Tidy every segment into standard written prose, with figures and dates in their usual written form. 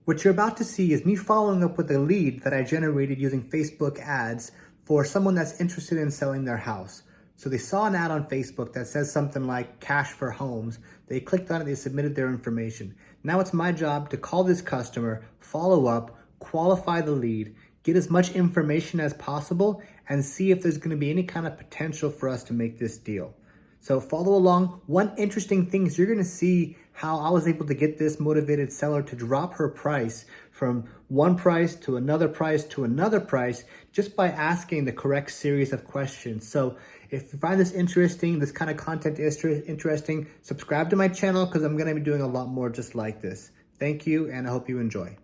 What you're about to see is me following up with a lead that I generated using Facebook ads for someone that's interested in selling their house. So they saw an ad on Facebook that says something like cash for homes. They clicked on it, they submitted their information. Now it's my job to call this customer, follow up, qualify the lead, get as much information as possible, and see if there's gonna be any kind of potential for us to make this deal. So follow along. One interesting thing is you're gonna see how I was able to get this motivated seller to drop her price from one price to another price to another price just by asking the correct series of questions. So if you find this interesting, this kind of content is interesting, subscribe to my channel because I'm gonna be doing a lot more just like this. Thank you, and I hope you enjoy.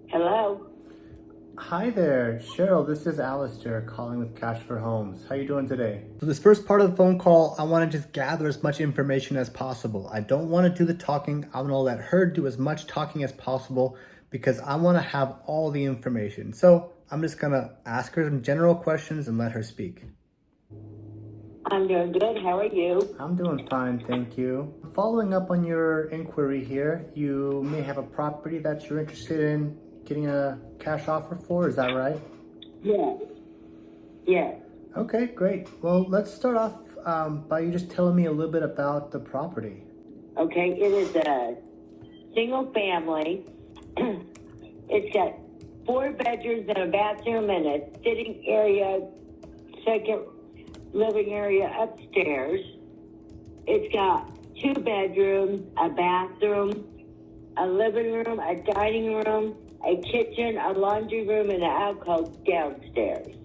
Hello. Hi there, Cheryl. This is Alistair calling with Cash for Homes. How you doing today? So this first part of the phone call, I want to just gather as much information as possible. I don't want to do the talking. I want to let her do as much talking as possible because I want to have all the information. So I'm just going to ask her some general questions and let her speak. I'm doing good. How are you? I'm doing fine, thank you. Following up on your inquiry here, you may have a property that you're interested in getting a cash offer for, is that right? Yes. Yes. Okay, great. Well, let's start off by you just telling me a little bit about the property. Okay, it is a single family. It's got 4 bedrooms and a bathroom and a sitting area, second living area upstairs. It's got 2 bedrooms, a bathroom, a living room, a dining room, a kitchen, a laundry room, and an alcove downstairs.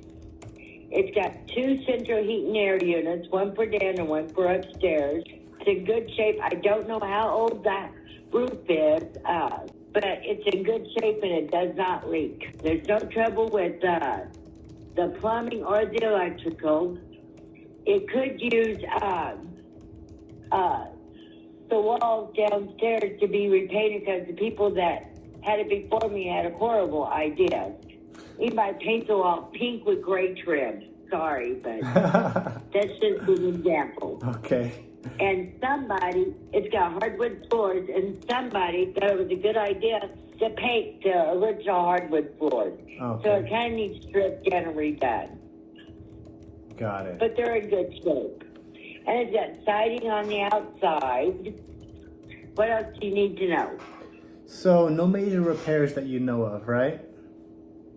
It's got 2 central heat and air units, one for down and one for upstairs. It's in good shape. I don't know how old that roof is, but it's in good shape and it does not leak. There's no trouble with the plumbing or the electrical. It could use the walls downstairs to be repainted because the people that had it before me had a horrible idea. Anybody paint the wall pink with gray trim. Sorry, but that's just an example. Okay. And it's got hardwood floors, and somebody thought it was a good idea to paint the original hardwood floors. Okay. So it kind of needs stripped down and redone. Got it. But they're in good shape. And it's got siding on the outside. What else do you need to know? So no major repairs that you know of, right?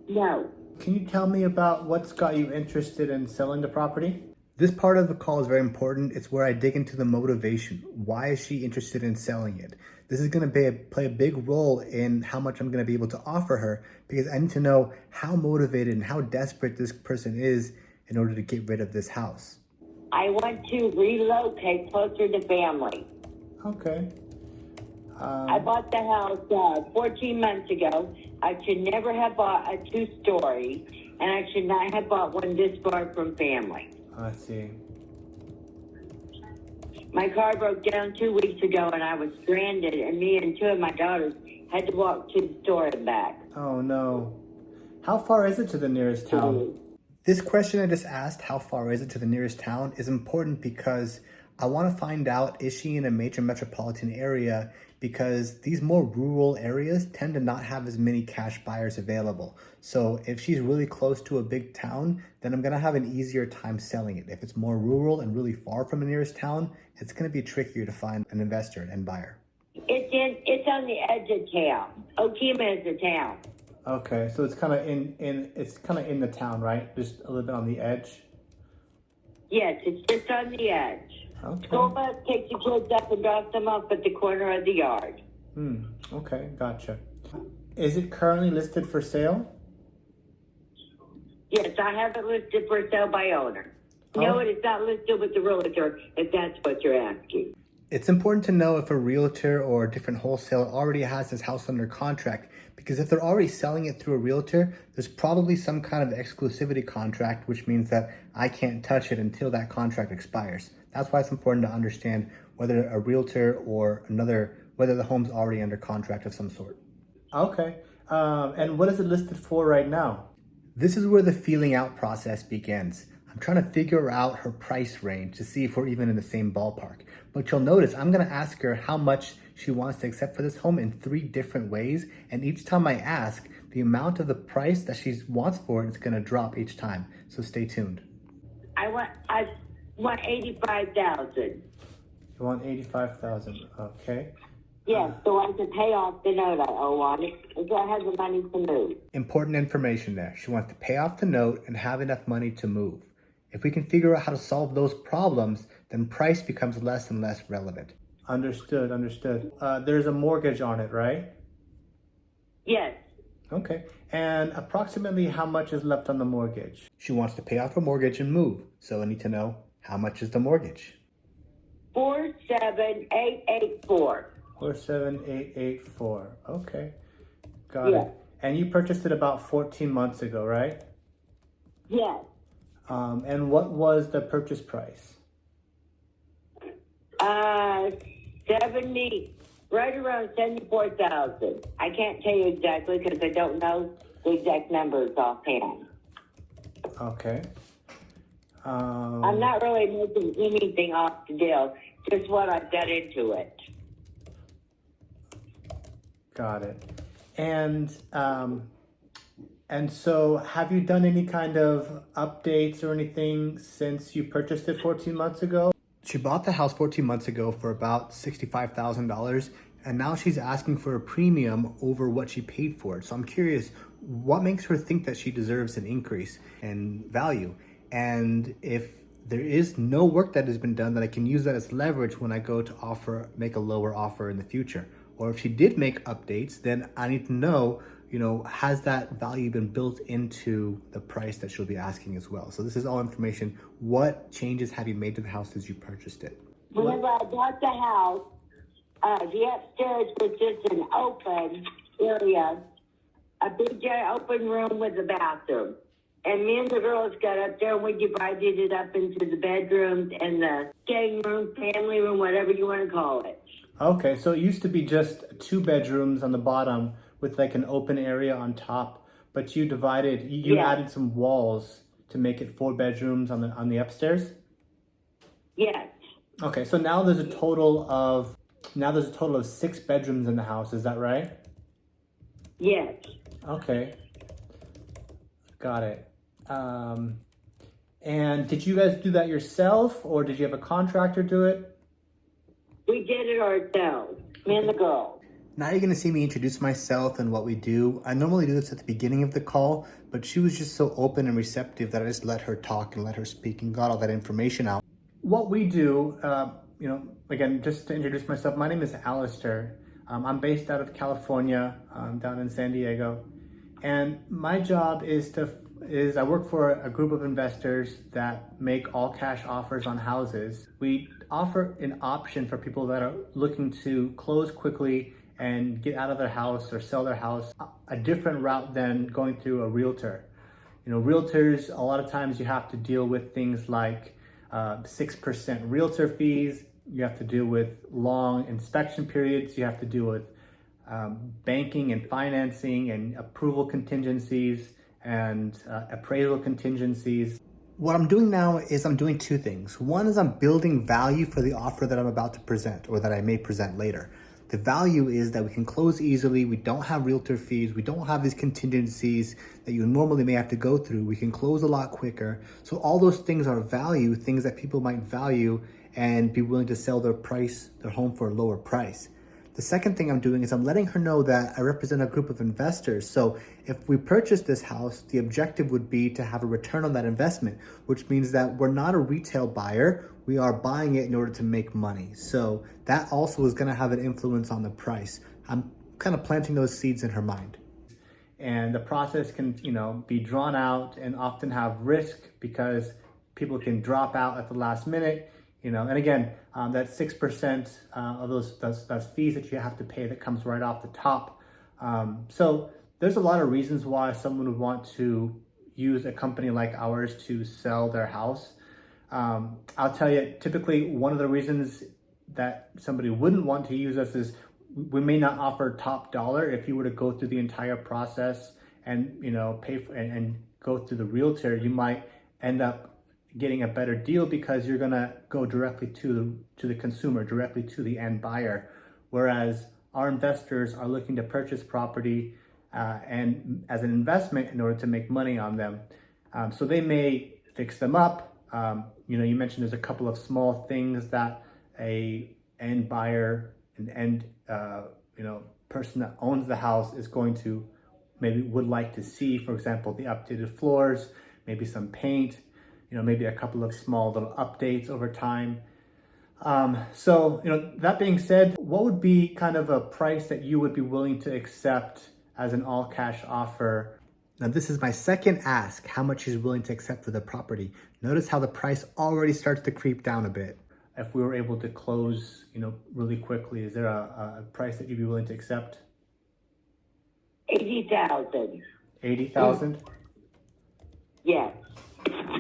No. Can you tell me about what's got you interested in selling the property? This part of the call is very important. It's where I dig into the motivation. Why is she interested in selling it? This is going to play a big role in how much I'm going to be able to offer her because I need to know how motivated and how desperate this person is in order to get rid of this house. I want to relocate closer to family. Okay. I bought the house 14 months ago. I should never have bought a 2-story, and I should not have bought one this far from family. I see. My car broke down 2 weeks ago, and I was stranded, and me and 2 of my daughters had to walk to the store and back. Oh no. How far is it to the nearest town? This question I just asked, how far is it to the nearest town, is important because I want to find out, is she in a major metropolitan area? Because these more rural areas tend to not have as many cash buyers available. So if she's really close to a big town, then I'm going to have an easier time selling it. If it's more rural and really far from the nearest town, it's going to be trickier to find an investor and buyer. It's on the edge of town. Okima is the town. Okay, so it's kind of in the town, right? Just a little bit on the edge. Yes, it's just on the edge. Okay. School bus takes the kids up and drops them off at the corner of the yard. Okay, gotcha. Is it currently listed for sale? Yes, I have it listed for sale by owner. No, it is not listed with the realtor, if that's what you're asking. It's important to know if a realtor or a different wholesaler already has this house under contract, because if they're already selling it through a realtor, there's probably some kind of exclusivity contract, which means that I can't touch it until that contract expires. That's why it's important to understand whether a realtor or whether the home's already under contract of some sort. Okay, and what is it listed for right now? This is where the feeling out process begins. I'm trying to figure out her price range to see if we're even in the same ballpark. But you'll notice I'm gonna ask her how much she wants to accept for this home in 3 different ways. And each time I ask, the amount of the price that she wants for it is going to drop each time. So stay tuned. I want 85,000. You want 85,000, okay. Yes, so I can pay off the note I owe on it, and so I have the money to move. Important information there. She wants to pay off the note and have enough money to move. If we can figure out how to solve those problems, then price becomes less and less relevant. Understood, understood. There's a mortgage on it, right? Yes, Okay. And approximately how much is left on the mortgage? She wants to pay off her mortgage and move. So I need to know, how much is the mortgage? 47884. 47884. Okay. Got Yeah. it. And you purchased it about 14 months ago, right? Yes. And what was the purchase price? 70, right around 74,000. I can't tell you exactly because I don't know the exact numbers offhand. Okay. I'm not really making anything off the deal, just what I've got into it. Got it. And so have you done any kind of updates or anything since you purchased it 14 months ago? She bought the house 14 months ago for about $65,000, and now she's asking for a premium over what she paid for it. So I'm curious, what makes her think that she deserves an increase in value? And if there is no work that has been done, that I can use that as leverage when I go to make a lower offer in the future. Or if she did make updates, then I need to know, has that value been built into the price that she'll be asking as well? So this is all information. What changes have you made to the house since you purchased it? Whenever I bought the house, the upstairs was just an open area, a big open room with a bathroom. And me and the girls got up there and we divided it up into the bedrooms and the staying room, family room, whatever you want to call it. Okay, so it used to be just 2 bedrooms on the bottom with like an open area on top, but you divided, you Yeah. added some walls to make it 4 bedrooms on the upstairs? Yes. Okay, so now there's a total of 6 bedrooms in the house, is that right? Yes. Okay. Got it. And did you guys do that yourself, or did you have a contractor do it? We did it ourselves, me and the girls. Now you're going to see me introduce myself and what we do. I normally do this at the beginning of the call, but she was just so open and receptive that I just let her talk and let her speak and got all that information out. What we do, again, just to introduce myself, my name is Alistair. I'm based out of California, down in San Diego. And my job is I work for a group of investors that make all cash offers on houses. We offer an option for people that are looking to close quickly and get out of their house or sell their house, a different route than going through a realtor. Realtors, a lot of times you have to deal with things like 6% realtor fees. You have to deal with long inspection periods. You have to deal with banking and financing and approval contingencies and appraisal contingencies. What I'm doing now is I'm doing 2 things. One is I'm building value for the offer that I'm about to present or that I may present later. The value is that we can close easily. We don't have realtor fees. We don't have these contingencies that you normally may have to go through. We can close a lot quicker. So all those things are value, things that people might value and be willing to sell their home for a lower price. The second thing I'm doing is I'm letting her know that I represent a group of investors. So if we purchase this house, the objective would be to have a return on that investment, which means that we're not a retail buyer. We are buying it in order to make money. So that also is going to have an influence on the price. I'm kind of planting those seeds in her mind. And the process can, be drawn out and often have risk because people can drop out at the last minute. And again, that 6% of those fees that you have to pay that comes right off the top. So there's a lot of reasons why someone would want to use a company like ours to sell their house. I'll tell you, typically one of the reasons that somebody wouldn't want to use us is we may not offer top dollar. If you were to go through the entire process and pay for and go through the realtor, you might end up getting a better deal because you're gonna go directly to the consumer, directly to the end buyer. whereas our investors are looking to purchase property and as an investment in order to make money on them. So they may fix them up. You mentioned there's a couple of small things that a end buyer, an end person that owns the house is going to would like to see. For example, the updated floors, maybe some paint, maybe a couple of small little updates over time. So that being said, what would be kind of a price that you would be willing to accept as an all cash offer? Now, this is my second ask, how much he's willing to accept for the property. Notice how the price already starts to creep down a bit. If we were able to close, really quickly, is there a price that you'd be willing to accept? 80,000. 80,000? Yes.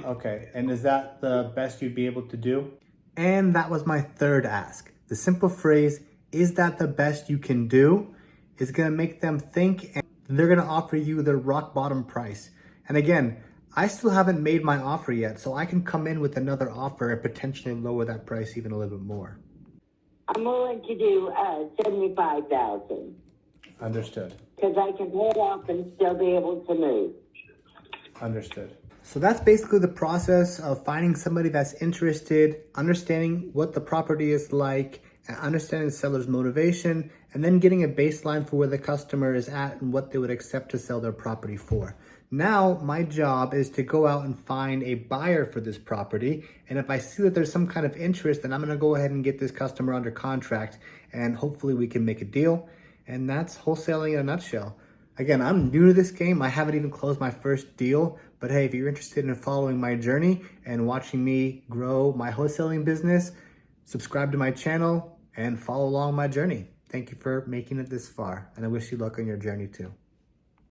Okay, and is that the best you'd be able to do? And that was my third ask. The simple phrase, "Is that the best you can do?" is gonna make them think, and they're gonna offer you their rock bottom price. And again, I still haven't made my offer yet, so I can come in with another offer and potentially lower that price even a little bit more. I'm willing to do 75,000 Understood. because I can hold off and still be able to move. Understood. So that's basically the process of finding somebody that's interested, understanding what the property is like, and understanding the seller's motivation, and then getting a baseline for where the customer is at and what they would accept to sell their property for. Now, my job is to go out and find a buyer for this property. And if I see that there's some kind of interest, then I'm gonna go ahead and get this customer under contract, and hopefully we can make a deal. And that's wholesaling in a nutshell. Again, I'm new to this game. I haven't even closed my first deal, but hey, if you're interested in following my journey and watching me grow my wholesaling business, subscribe to my channel and follow along my journey. Thank you for making it this far, and I wish you luck on your journey too.